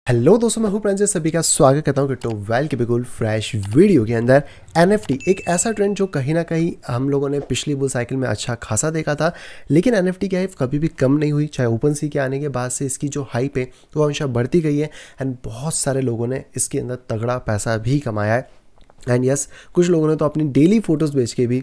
Hello दोस्तों, मैं हूं प्रांजल। सभी का स्वागत करता हूं क्रिप्टो वेल के बिल्कुल फ्रेश वीडियो के अंदर। एनएफटी एक ऐसा ट्रेंड जो कहीं ना कहीं हम लोगों ने पिछली बुल साइकिल में अच्छा खासा देखा था, लेकिन एनएफटी क्या है कभी भी कम नहीं हुई। चाहे ओपन सी के आने के बाद से इसकी जो हाइप है वो हमेशा बढ़ती गई है एंड बहुत सारे लोगों ने इसके अंदर तगड़ा पैसा भी कमाया है। एंड यस, कुछ लोगों ने तो अपनी डेली फोटोज़ बेच के भी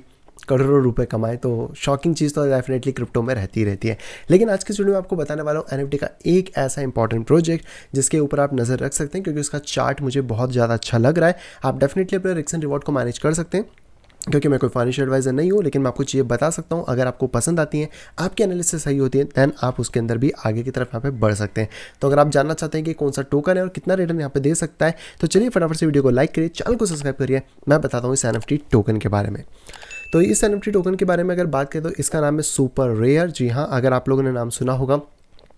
करोड़ों रुपए कमाए। तो शॉकिंग चीज़ तो डेफिनेटली क्रिप्टो में रहती है। लेकिन आज के वीडियो में आपको बताने वाला हूँ एनएफटी का एक ऐसा इंपॉर्टेंट प्रोजेक्ट जिसके ऊपर आप नज़र रख सकते हैं, क्योंकि उसका चार्ट मुझे बहुत ज़्यादा अच्छा लग रहा है। आप डेफिनेटली अपने रिस्क एंड रिवॉर्ड को मैनेज कर सकते हैं, क्योंकि मैं कोई फाइनेंशियल एडवाइजर नहीं हूँ, लेकिन मैं आपको चीज़ें बता सकता हूँ। अगर आपको पसंद आती हैं, आपकी एनालिसिस सही होती है, दैन आप उसके अंदर भी आगे की तरफ यहाँ पे बढ़ सकते हैं। तो अगर आप जानना चाहते हैं कि कौन सा टोकन है और कितना रिटर्न यहाँ पे दे सकता है, तो चलिए फटाफट से वीडियो को लाइक करिए, चैनल को सब्सक्राइब करिए। मैं बताता हूँ इस एनएफटी टोकन के बारे में। तो इस एनएफटी टोकन के बारे में अगर बात करें तो इसका नाम है सुपर रेयर। जी हाँ, अगर आप लोगों ने नाम सुना होगा,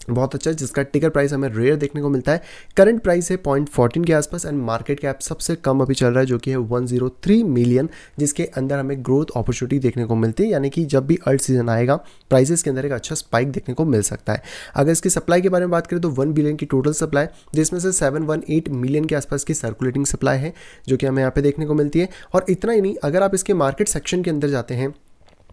बहुत अच्छा है, जिसका टिकर प्राइस हमें रेयर देखने को मिलता है। करंट प्राइस है 0.14 के आसपास एंड मार्केट कैप सबसे कम अभी चल रहा है जो कि है 103 मिलियन, जिसके अंदर हमें ग्रोथ अपॉर्चुनिटी देखने को मिलती है। यानी कि जब भी अल्ट सीजन आएगा प्राइसेस के अंदर एक अच्छा स्पाइक देखने को मिल सकता है। अगर इसकी सप्लाई के बारे में बात करें तो 1 बिलियन की टोटल सप्लाई, जिसमें से 718 मिलियन के आसपास की सर्कुलेटिंग सप्लाई है जो कि हमें यहाँ पे देखने को मिलती है। और इतना ही नहीं, अगर आप इसके मार्केट सेक्शन के अंदर जाते हैं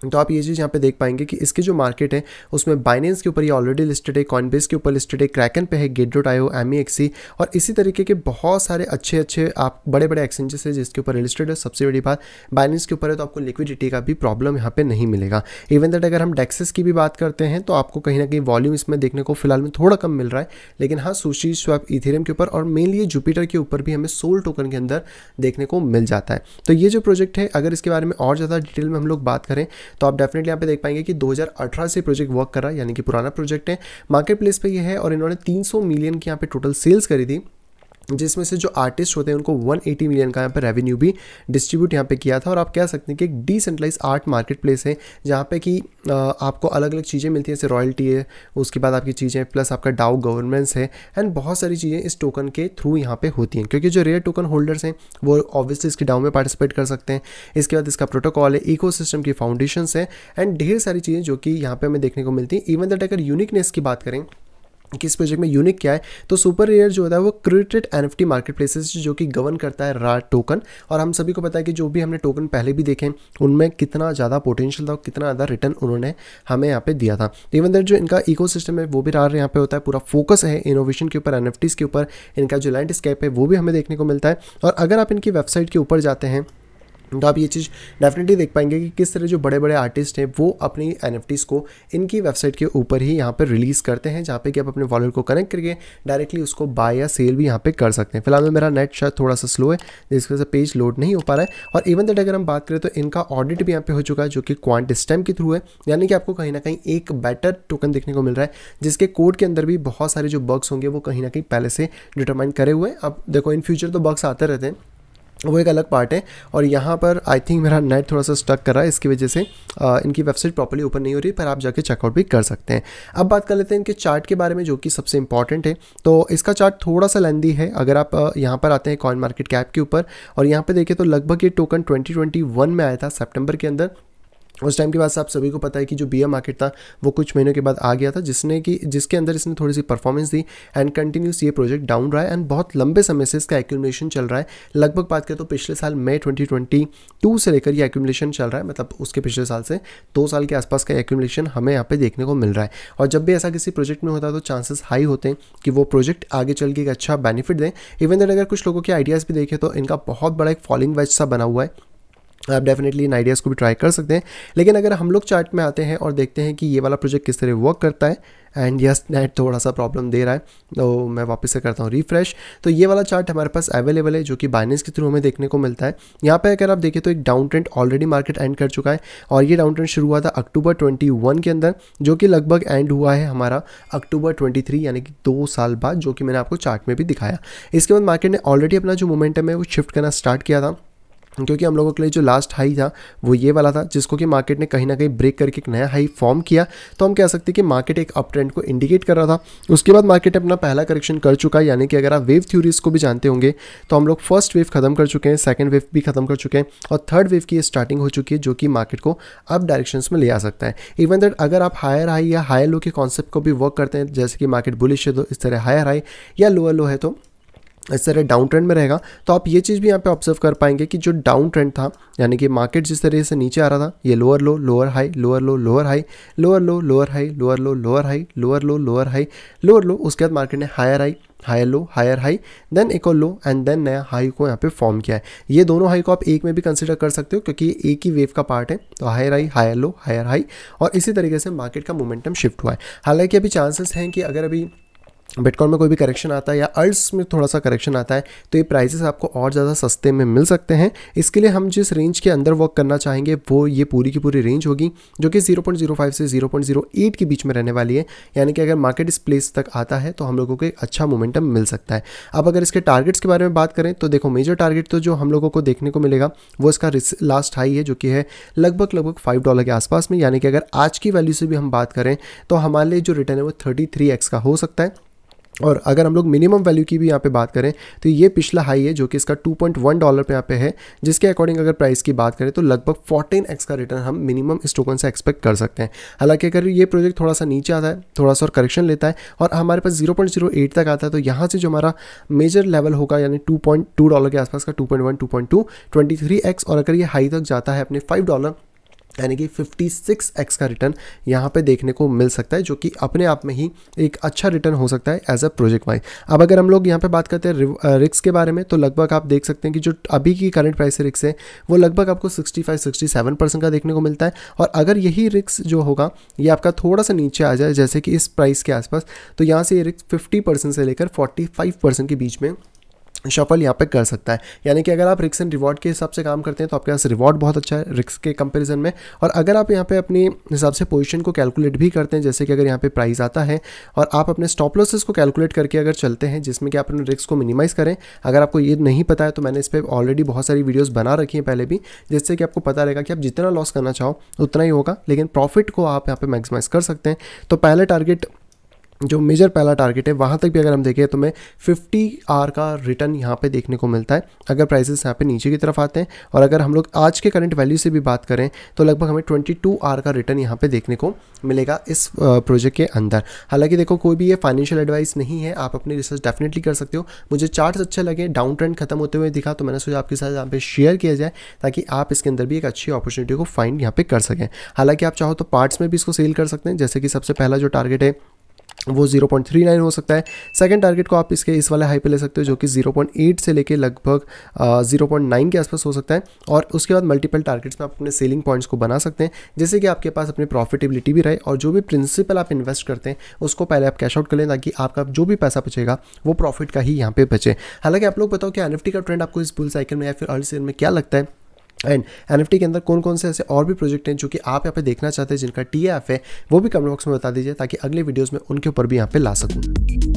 तो आप ये चीज़ यहाँ पे देख पाएंगे कि इसकी जो मार्केट है उसमें बाइनेंस के ऊपर ये ऑलरेडी लिस्टेड है, कॉइनबेस के ऊपर लिस्टेड है, क्रैकन पे है, गेट.io, एमईएक्सी और इसी तरीके के बहुत सारे अच्छे आप बड़े बड़े एक्सचेंजेस है जिसके ऊपर लिस्टेड है। सबसे बड़ी बात, बाइनेंस के ऊपर है तो आपको लिक्विडिटी का भी प्रॉब्लम यहाँ पे नहीं मिलेगा। इवन दैट अगर हम डेक्सेस की भी बात करते हैं तो आपको कहीं ना कहीं वॉल्यूम इसमें देखने को फिलहाल में थोड़ा कम मिल रहा है, लेकिन हाँ, सुशी स्वैप इथेरियम के ऊपर और मेनली जुपिटर के ऊपर भी हमें सोल टोकन के अंदर देखने को मिल जाता है। तो ये जो प्रोजेक्ट है, अगर इसके बारे में और ज़्यादा डिटेल में हम लोग बात करें तो आप डेफिनेटली यहाँ पे देख पाएंगे कि 2018 से प्रोजेक्ट वर्क कर रहा है, यानी कि पुराना प्रोजेक्ट है। मार्केट प्लेस पे ये है और इन्होंने 300 मिलियन की यहाँ पे टोटल सेल्स करी थी, जिसमें से जो आर्टिस्ट होते हैं उनको 180 मिलियन का यहाँ पे रेवेन्यू भी डिस्ट्रीब्यूट यहाँ पे किया था। और आप कह सकते हैं कि एक डिसेंट्रलाइज आर्ट मार्केट प्लेस है जहाँ पे कि आपको अलग अलग चीज़ें मिलती हैं, जैसे रॉयल्टी है, उसके बाद आपकी चीज़ें प्लस आपका डाउ गवर्नेंस है एंड बहुत सारी चीज़ें इस टोकन के थ्रू यहाँ पे होती हैं। क्योंकि जो रेयर टोकन होल्डर्स हैं वो ऑब्वियसली इसकी डाउ में पार्टिसिपेट कर सकते हैं। इसके बाद इसका प्रोटोकॉल है, इकोसिस्टम की फाउंडेशंस है एंड ढेर सारी चीज़ें जो कि यहाँ पे हमें देखने को मिलती हैं। इवन दैट अगर यूनिकनेस की बात करें कि इस प्रोजेक्ट में यूनिक क्या है, तो सुपर रेयर जो होता है वो क्रिएटेड एनएफटी मार्केट प्लेसेस जो कि गवर्न करता है रा टोकन। और हम सभी को पता है कि जो भी हमने टोकन पहले भी देखे उनमें कितना ज़्यादा पोटेंशियल था और कितना ज़्यादा रिटर्न उन्होंने हमें यहाँ पे दिया था। इवन दैट जो इनका इकोसिस्टम है वो भी रार यहाँ पे होता है, पूरा फोकस है इनोवेशन के ऊपर, एनएफटीज के ऊपर। इनका जो लैंडस्केप है वो भी हमें देखने को मिलता है। और अगर आप इनकी वेबसाइट के ऊपर जाते हैं तो आप ये चीज़ डेफिनेटली देख पाएंगे कि किस तरह जो बड़े बड़े आर्टिस्ट हैं वो अपनी एनएफटीज़ को इनकी वेबसाइट के ऊपर ही यहाँ पर रिलीज़ करते हैं, जहाँ पे कि आप अपने वॉलेट को कनेक्ट करके डायरेक्टली उसको बाय या सेल भी यहाँ पे कर सकते हैं। फिलहाल में मेरा नेट शायद थोड़ा सा स्लो है जिसकी वजह से पेज लोड नहीं हो पा रहा है। और इवन दैट अगर हम बात करें तो इनका ऑडिट भी यहाँ पे हो चुका है जो कि क्वांट स्टैम्प के थ्रू है, यानी कि आपको कहीं ना कहीं एक बेटर टोकन देखने को मिल रहा है जिसके कोड के अंदर भी बहुत सारे जो बग्स होंगे वो कहीं ना कहीं पहले से डिटरमाइन करे हुए हैं। अब देखो, इन फ्यूचर तो बग्स आते रहते हैं, वो एक अलग पार्ट है। और यहाँ पर आई थिंक मेरा नेट थोड़ा सा स्टक कर रहा है, इसकी वजह से इनकी वेबसाइट प्रॉपर्ली ओपन नहीं हो रही, पर आप जाके चेकआउट भी कर सकते हैं। अब बात कर लेते हैं इनके चार्ट के बारे में जो कि सबसे इंपॉर्टेंट है। तो इसका चार्ट थोड़ा सा लेंदी है। अगर आप यहाँ पर आते हैं कॉइन मार्केट कैप के ऊपर और यहाँ पे देखें तो लगभग ये टोकन 2021 में आया था सितंबर के अंदर। उस टाइम के बाद से आप सभी को पता है कि जो बीयर मार्केट था वो कुछ महीनों के बाद आ गया था, जिसके अंदर इसने थोड़ी सी परफॉर्मेंस दी एंड कंटिन्यूस ये प्रोजेक्ट डाउन रहा है एंड बहुत लंबे समय से इसका एक्यूमुलेशन चल रहा है। लगभग बात करें तो पिछले साल मई 2022 से लेकर ये एक्यूमुलेशन चल रहा है, मतलब उसके पिछले साल से 2 साल के आसपास का एक्यूमुलेशन हमें यहाँ पे देखने को मिल रहा है। और जब भी ऐसा किसी प्रोजेक्ट में होता है तो चांसेस हाई होते हैं कि वो प्रोजेक्ट आगे चल के एक अच्छा बेनिफिट दें। इवन दैट अगर कुछ लोगों के आइडियाज़ भी देखें तो इनका बहुत बड़ा एक फॉलिंग वेज सा बना हुआ है, आप डेफिनेटली इन आइडियाज़ को भी ट्राई कर सकते हैं। लेकिन अगर हम लोग चार्ट में आते हैं और देखते हैं कि ये वाला प्रोजेक्ट किस तरह वर्क करता है, एंड यस, नेट थोड़ा सा प्रॉब्लम दे रहा है तो मैं वापस से करता हूँ रिफ्रेश। तो ये वाला चार्ट हमारे पास अवेलेबल है जो कि बाइनेंस के थ्रू हमें देखने को मिलता है। यहाँ पे अगर आप देखें तो एक down trend already market and कर चुका है और ये डाउन ट्रेंड शुरू हुआ था अक्टूबर 21 के अंदर, जो कि लगभग एंड हुआ है हमारा अक्टूबर 23, यानी कि 2 साल बाद, जो कि मैंने आपको चार्ट में भी दिखाया। इसके बाद मार्केट ने ऑलरेडी अपना जो मोमेंटम है वो शिफ्ट करना स्टार्ट किया था क्योंकि हम लोगों के लिए जो लास्ट हाई था वो ये वाला था, जिसको कि मार्केट ने कहीं ना कहीं ब्रेक करके एक नया हाई फॉर्म किया। तो हम कह सकते हैं कि मार्केट एक अप ट्रेंड को इंडिकेट कर रहा था। उसके बाद मार्केट अपना पहला करेक्शन कर चुका है, यानी कि अगर आप वेव थ्योरीज को भी जानते होंगे तो हम लोग फर्स्ट वेव खत्म कर चुके हैं, सेकंड वेव भी खत्म कर चुके हैं और थर्ड वेव की स्टार्टिंग हो चुकी है, जो कि मार्केट को अप डायरेक्शंस में ले आ सकता है। इवन दैट अगर आप हायर हाई या हायर लो के कॉन्सेप्ट को भी वर्क करते हैं, जैसे कि मार्केट बुलिश है तो इस तरह हायर हाई या लोअर लो है तो इस तरह डाउन ट्रेंड में रहेगा, तो आप ये चीज़ भी यहाँ पे ऑब्जर्व कर पाएंगे कि जो डाउन ट्रेंड था, यानी कि मार्केट जिस तरह से नीचे आ रहा था, ये lower low lower high, lower low lower high, lower low lower high, lower low lower high, lower low lower high, lower low, उसके बाद मार्केट ने higher high, higher high, then एक और लो एंड देन नया high को यहाँ पे form किया है। ये दोनों हाई को आप एक में भी कंसिडर कर सकते हो, क्योंकि ये एक ही वेव का पार्ट है। तो higher high, higher low, higher high, और इसी तरीके से मार्केट का मोमेंटम शिफ्ट हुआ है। हालांकि अभी चांसेस हैं कि अगर अभी बिटकॉइन में कोई भी करेक्शन आता है या अल्ट्स में थोड़ा सा करेक्शन आता है तो ये प्राइसेस आपको और ज़्यादा सस्ते में मिल सकते हैं। इसके लिए हम जिस रेंज के अंदर वर्क करना चाहेंगे वो ये पूरी की पूरी रेंज होगी, जो कि 0.05 से 0.08 के बीच में रहने वाली है। यानी कि अगर मार्केट इस प्लेस तक आता है तो हम लोगों को एक अच्छा मोमेंटम मिल सकता है। अब अगर इसके टारगेट्स के बारे में बात करें तो देखो, मेजर टारगेट तो जो हम लोगों को देखने को मिलेगा वो इसका लास्ट हाई है, जो कि है लगभग $5 के आसपास में। यानी कि अगर आज की वैल्यू से भी हम बात करें तो हमारे लिए जो रिटर्न है वो 33x का हो सकता है। और अगर हम लोग मिनिमम वैल्यू की भी यहाँ पे बात करें तो ये पिछला हाई है, जो कि इसका $2.1 पे यहाँ पे है, जिसके अकॉर्डिंग अगर प्राइस की बात करें तो लगभग 14x का रिटर्न हम मिनिमम इस टोकन से एक्सपेक्ट कर सकते हैं। हालांकि अगर ये प्रोजेक्ट थोड़ा सा नीचे आता है, थोड़ा सा और करेक्शन लेता है और हमारे पास 0.08 तक आता है, तो यहाँ से जो हमारा मेजर लेवल होगा यानी $2.2 के आसपास का 2.1, 2.2, 23x, और अगर ये हाई तक जाता है अपने $5 यानी कि 56x का रिटर्न यहाँ पे देखने को मिल सकता है, जो कि अपने आप में ही एक अच्छा रिटर्न हो सकता है एज अ प्रोजेक्ट वाइज। अब अगर हम लोग यहाँ पे बात करते हैं रिक्स के बारे में, तो लगभग आप देख सकते हैं कि जो अभी की करंट प्राइस रिक्स है वो लगभग आपको 65-67% का देखने को मिलता है। और अगर यही रिक्स जो होगा ये आपका थोड़ा सा नीचे आ जाए, जैसे कि इस प्राइस के आसपास, तो यहाँ से ये रिक्स 50% से लेकर 45% के बीच में शफल यहाँ पे कर सकता है। यानी कि अगर आप रिस्क एंड रिवॉर्ड के हिसाब से काम करते हैं तो आपके पास रिवॉर्ड बहुत अच्छा है रिस्क के कंपैरिजन में। और अगर आप यहाँ पे अपने हिसाब से पोजीशन को कैलकुलेट भी करते हैं, जैसे कि अगर यहाँ पे प्राइस आता है और आप अपने स्टॉप लॉसेस को कैलकुलेट करके अगर चलते हैं, जिसमें कि आप अपने रिस्क को मिनिमाइज़ करें। अगर आपको ये नहीं पता है तो मैंने इस पर ऑलरेडी बहुत सारी वीडियोज़ बना रखी हैं पहले भी, जिससे कि आपको पता रहेगा कि आप जितना लॉस करना चाहो उतना ही होगा, लेकिन प्रॉफिट को आप यहाँ पे मैक्सिमाइज़ कर सकते हैं। तो पहले टारगेट, जो मेजर पहला टारगेट है, वहाँ तक भी अगर हम देखें तो हमें 50R का रिटर्न यहाँ पे देखने को मिलता है अगर प्राइसेस यहाँ पे नीचे की तरफ आते हैं। और अगर हम लोग आज के करंट वैल्यू से भी बात करें तो लगभग हमें 22R का रिटर्न यहाँ पे देखने को मिलेगा इस प्रोजेक्ट के अंदर। हालांकि देखो, कोई भी ये फाइनेंशियल एडवाइस नहीं है, आप अपनी रिसर्च डेफिनेटली कर सकते हो। मुझे चार्ट्स अच्छे लगे, डाउन ट्रेंड खत्म होते हुए दिखा, तो मैंने सोचा आपके साथ यहाँ पे शेयर किया जाए ताकि आप इसके अंदर भी एक अच्छी अपॉर्चुनिटी को फाइंड यहाँ पे कर सकें। हालांकि आप चाहो तो पार्ट्स में भी इसको सेल कर सकते हैं, जैसे कि सबसे पहला जो टारगेट है वो 0.39 हो सकता है। सेकंड टारगेट को आप इसके इस वाले हाई पे ले सकते हो, जो कि 0.8 से लेके लगभग 0.9 के आसपास हो सकता है। और उसके बाद मल्टीपल टारगेट्स में आप अपने सेलिंग पॉइंट्स को बना सकते हैं, जैसे कि आपके पास अपनी प्रॉफिटेबिलिटी भी रहे और जो भी प्रिंसिपल आप इन्वेस्ट करते हैं उसको पहले आप कैश आउट कर लें, ताकि आपका जो भी पैसा बचेगा वो प्रॉफिट का ही यहाँ पे बचे। हालांकि आप लोग बताओ कि NFT का ट्रेंड आपको इस बुल साइकिल में या फिर अर्ली साइकिल में क्या लगता है, एंड NFT के अंदर कौन कौन से ऐसे और भी प्रोजेक्ट हैं जो कि आप यहाँ पे देखना चाहते हैं, जिनका TF है, वो भी कमेंट बॉक्स में बता दीजिए ताकि अगले वीडियोस में उनके ऊपर भी यहाँ पे ला सकूँ।